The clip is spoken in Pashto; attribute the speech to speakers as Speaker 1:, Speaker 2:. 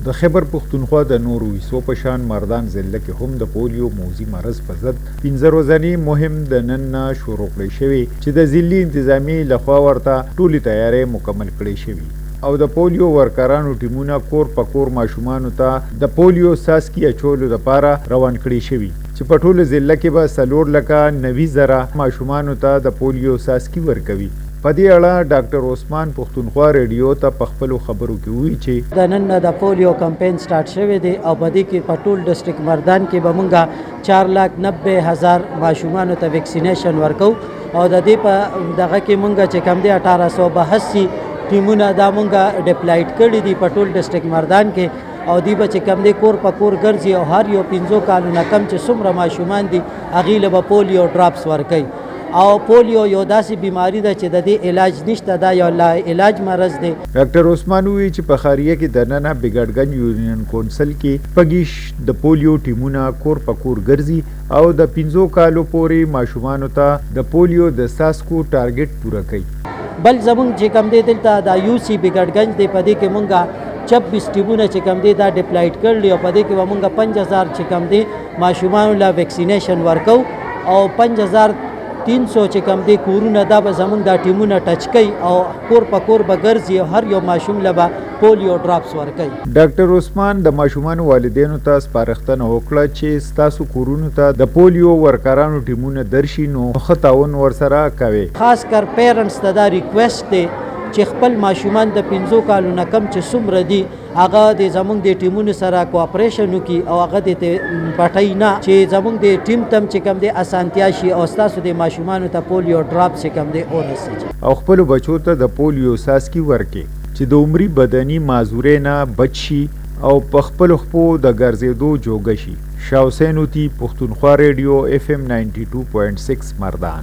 Speaker 1: د خیبر پښتونخوا د نورو حصو په شان مردان ضلع کې هم د پولیو موذي مرض په ضد 15 ورځنی مهم د نن نه شروع کړی شوی چې د ضلعي انتظامیې لخوا ورته ټولې تیاری مکمل کړی شوی او د پولیو ورکرانو ټیمونه کور په کور ماشومانو ته د پولیو څاڅکي اچولو لپاره روان کړي شوي چې په ټوله ضلع کې به 4,90,000 ماشومانو ته د پولیو څاڅکي ورکوي. په دې اړه ډاکټر عثمان پښتونخوا ریډیو ته په خپلو خبرو کې وویل چې
Speaker 2: د نن د پولیو کمپین سٹارټ شوی دی او په دې کې په ټول ډسټریکټ مردان کې به مونږه 4,90,000 ماشومانو ته ویکسینیشن ورکو او د دې په دغه کې مونږه چې کم دی 1882 ټیمونه دا مونږه ډپلایډ کړي دي په ټول ډسټریکټ مردان کې او دی به چې کم دی کور په کور ګرځي او هر یو 15 کالونه کم چې څومره ماشومان دي هغې له به پولیو ډراپس ورکوي او پولیو یو داسې بیماری ده چې د دې علاج نشته، دا یو لا علاج مرض دی.
Speaker 1: ډاکټر عثمان وی چې په خاریه کې د ننه بګړګن یونین کونسل کې پګیش د پولیو ټیمونه کور په کور ګرځي او د 15 کالو پورې ماشومانو ته د پولیو د څاڅکو ټارګټ پوره کوي.
Speaker 2: بل زمونږ چې کم دی دلته د یو سی بګړګنج دی په دې کې مونږه 26 ټیمونه چې کم دی دا ډپلایډ کړل او په دې کې به مونږه 5000 چې کم دی ماشومانو لا ویکسینیشن ورکو او 5300 چې کم دی کورونه دا به زمونږ دا ټیمونه ټچ کوي او کور په کور به ګرځي او هر یو ماشوم له به پولیو ډراپس ورکوي.
Speaker 1: ډاکټر عثمان د ماشومانو والدینو ته سپارښتنه وکړه چې ستاسو کورونو ته د پولیو ورکرانو ټیمونه درشي نو ښه تعاون ورسره کوي.
Speaker 2: خاص کر پیرنټس ته دا ریکویسټ دی چې خپل ماشومان د 15 کالونه کم چې څومره دي هغه د زمونږ د ټیمونو سره کوآپریشن وکړي او هغه د پټۍ نه چې زمونږ د ټیم تم چې کم دی اسانتیا شي او ستاسو د ماشومانو ته پولیو ډراپ چې کم دی ورسیږي
Speaker 1: او خپلو بچو ته د پولیو څاڅکي ورکړي چې د عمري بدني معذورۍ نه بچ شي او په خپلو خپو د ګرځېدو جوګه شي. شاه حسین اوتي، پښتونخوا ریډیو FM 92.6 مردان.